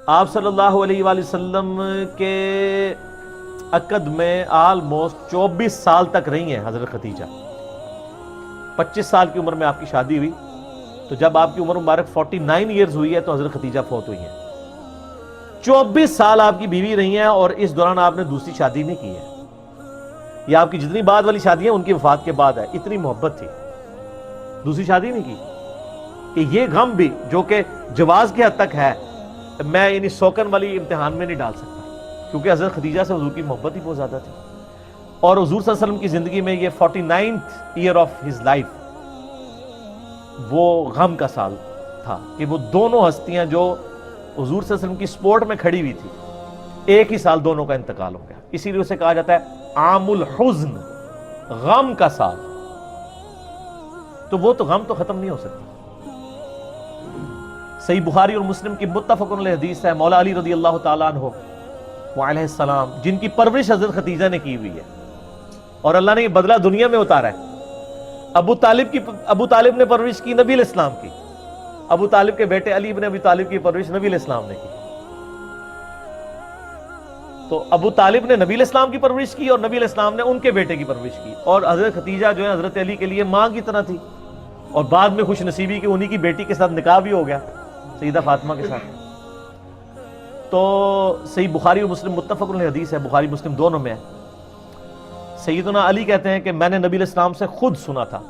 آپ صلی اللہ علیہ وآلہ وسلم کے عقد میں آلموسٹ 24 سال تک رہی ہیں حضرت خدیجہ. 25 سال کی عمر میں آپ کی شادی ہوئی، تو جب آپ کی عمر مبارک 49 ایئرز ہوئی ہے تو حضرت خدیجہ فوت ہوئی ہیں. 24 سال آپ کی بیوی رہی ہیں اور اس دوران آپ نے دوسری شادی نہیں کی ہے. یہ آپ کی جتنی بعد والی شادی ہیں ان کی وفات کے بعد ہے. اتنی محبت تھی، دوسری شادی نہیں کی. کہ یہ غم بھی جو کہ جواز کی حد تک ہے، میں یعنی سوکن والی امتحان میں نہیں ڈال سکتا، کیونکہ حضرت خدیجہ سے حضور کی محبت ہی بہت زیادہ تھی. اور حضور صلی اللہ علیہ وسلم کی زندگی میں یہ 49th year of his life وہ غم کا سال تھا کہ وہ دونوں ہستیاں جو حضور صلی اللہ علیہ وسلم کی سپورٹ میں کھڑی ہوئی تھی، ایک ہی سال دونوں کا انتقال ہو گیا. اسی لیے اسے کہا جاتا ہے عام الحزن، غم کا سال. تو وہ تو غم تو ختم نہیں ہو سکتا. صحیح بخاری اور مسلم کی متفق علیہ حدیث ہے، مولا علی رضی اللہ تعالیٰ عنہ وعلیہ السلام، جن کی پرورش حضرت خدیجہ نے کی ہوئی ہے اور اللہ نے یہ بدلہ دنیا میں اتارا ہے. ابو طالب نے پرورش کی نبی علیہ السلام کی. ابو طالب کے بیٹے علی ابن ابی طالب کی پرورش نبی علیہ السلام نے کی. تو ابو طالب نے نبی علیہ السلام کی پرورش کی اور نبی علیہ السلام نے ان کے بیٹے کی پرورش کی. اور حضرت خدیجہ جو ہے حضرت علی کے لیے ماں کی طرح تھی، اور بعد میں خوش نصیبی کہ انہی کی بیٹی کے ساتھ نکاح بھی ہو گیا سیدہ فاطمہ کے ساتھ. تو صحیح بخاری اور مسلم متفق علیہ حدیث ہے، بخاری مسلم دونوں میں ہے. سیدنا علی کہتے ہیں کہ میں نے نبی علیہ السلام سے خود سنا تھا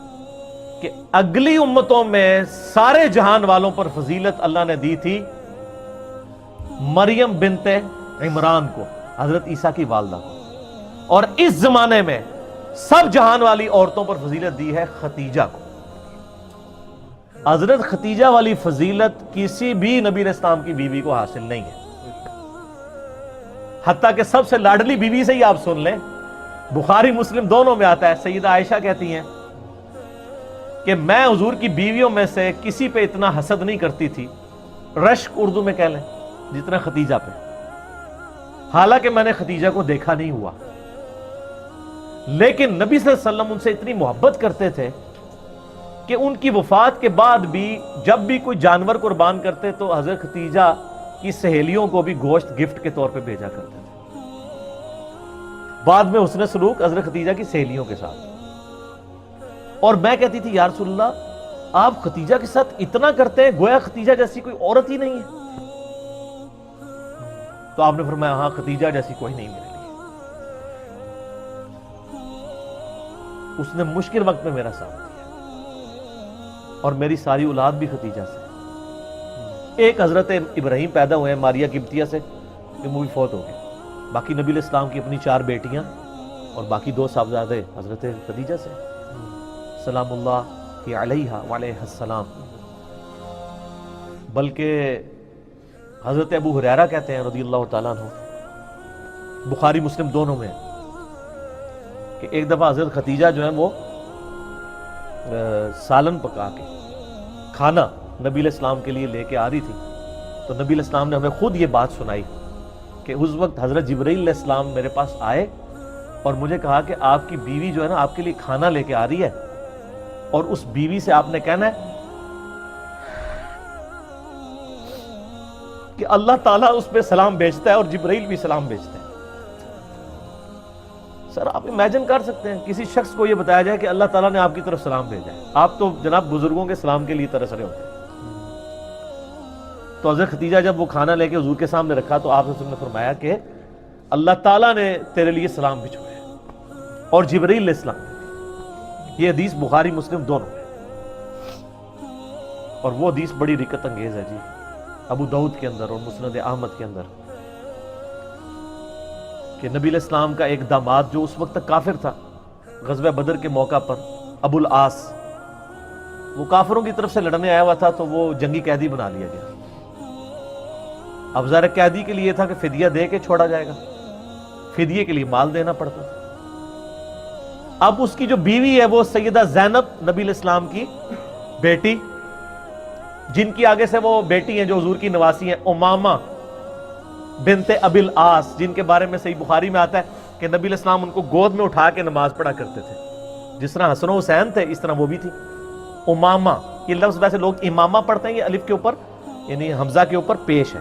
کہ اگلی امتوں میں سارے جہان والوں پر فضیلت اللہ نے دی تھی مریم بنت عمران کو، حضرت عیسیٰ کی والدہ کو، اور اس زمانے میں سب جہان والی عورتوں پر فضیلت دی ہے خدیجہ کو. حضرت خدیجہ والی فضیلت کسی بھی نبی علیہ السلام کی بیوی کو حاصل نہیں ہے. حتیٰ کہ سب سے لاڈلی بیوی سے ہی آپ سن لیں، بخاری مسلم دونوں میں آتا ہے، سیدہ عائشہ کہتی ہیں کہ میں حضور کی بیویوں میں سے کسی پہ اتنا حسد نہیں کرتی تھی، رشک اردو میں کہہ لیں، جتنا خدیجہ پہ. حالانکہ میں نے خدیجہ کو دیکھا نہیں ہوا، لیکن نبی صلی اللہ علیہ وسلم ان سے اتنی محبت کرتے تھے کہ ان کی وفات کے بعد بھی جب بھی کوئی جانور قربان کرتے تو حضرت خدیجہ کی سہیلیوں کو بھی گوشت گفٹ کے طور پہ بھیجا کرتے تھے. بعد میں حسن سلوک حضرت خدیجہ کی سہیلیوں کے ساتھ. اور میں کہتی تھی یا رسول اللہ آپ خدیجہ کے ساتھ اتنا کرتے ہیں گویا خدیجہ جیسی کوئی عورت ہی نہیں ہے. تو آپ نے فرمایا ہاں خدیجہ جیسی کوئی نہیں میرے لیے. اس نے مشکل وقت میں میرا ساتھ دیا اور میری ساری اولاد بھی خدیجہ سے. ایک حضرت ابراہیم پیدا ہوئے ہیں ماریہ قبطیہ سے، کہ وہ بھی فوت ہو گئے. باقی نبی علیہ السلام کی اپنی 4 بیٹیاں اور باقی 2 صاحبزادے حضرت خدیجہ سے سلام اللہ علیہا وعلیہ السلام. بلکہ حضرت ابو ہریرہ کہتے ہیں رضی اللہ تعالیٰ عنہ، بخاری مسلم دونوں میں، کہ ایک دفعہ حضرت خدیجہ جو ہیں وہ سالن پکا کے کھانا نبی علیہ السلام کے لیے لے کے آ رہی تھی. تو نبی علیہ السلام نے ہمیں خود یہ بات سنائی کہ اس وقت حضرت جبرائیل علیہ السلام میرے پاس آئے اور مجھے کہا کہ آپ کی بیوی جو ہے نا آپ کے لیے کھانا لے کے آ رہی ہے، اور اس بیوی سے آپ نے کہنا ہے کہ اللہ تعالیٰ اس پہ سلام بھیجتا ہے اور جبرائیل بھی سلام بھیجتے ہیں. سر آپ امیجن کر سکتے ہیں کسی شخص کو یہ بتایا جائے کہ اللہ تعالیٰ نے آپ کی طرف سلام بھیجا ہے. آپ تو جناب بزرگوں کے سلام کے لیے ترس رہے ہوتے ہیں. تو حضرت خدیجہ جب وہ کھانا لے کے حضور کے سامنے رکھا تو آپ نے فرمایا کہ اللہ تعالیٰ نے تیرے لیے سلام بھیجوایا اور جبرائیل علیہ السلام. یہ حدیث بخاری مسلم دونوں میں، اور وہ حدیث بڑی رکت انگیز ہے جی، ابو داؤد کے اندر اور مسند احمد کے اندر، کہ نبی علیہ السلام کا ایک داماد جو اس وقت تک کافر تھا، غزوہ بدر کے موقع پر ابو العاص، وہ کافروں کی طرف سے لڑنے آیا ہوا تھا تو وہ جنگی قیدی بنا لیا گیا. اب ظاہر قیدی کے لیے تھا کہ فدیہ دے کے چھوڑا جائے گا، فدیے کے لیے مال دینا پڑتا تھا. اب اس کی جو بیوی ہے وہ سیدہ زینب نبی علیہ السلام کی بیٹی، جن کی آگے سے وہ بیٹی ہیں جو حضور کی نواسی ہیں، امامہ بنت ابی العاص، جن کے بارے میں صحیح بخاری میں آتا ہے کہ نبی علیہ السلام ان کو گود میں اٹھا کے نماز پڑھا کرتے تھے. جس طرح حسن و حسین تھے اس طرح وہ بھی تھی. امامہ، یہ لفظ ویسے لوگ امامہ پڑھتے ہیں، یہ الف کے اوپر یعنی حمزہ کے اوپر پیش ہے،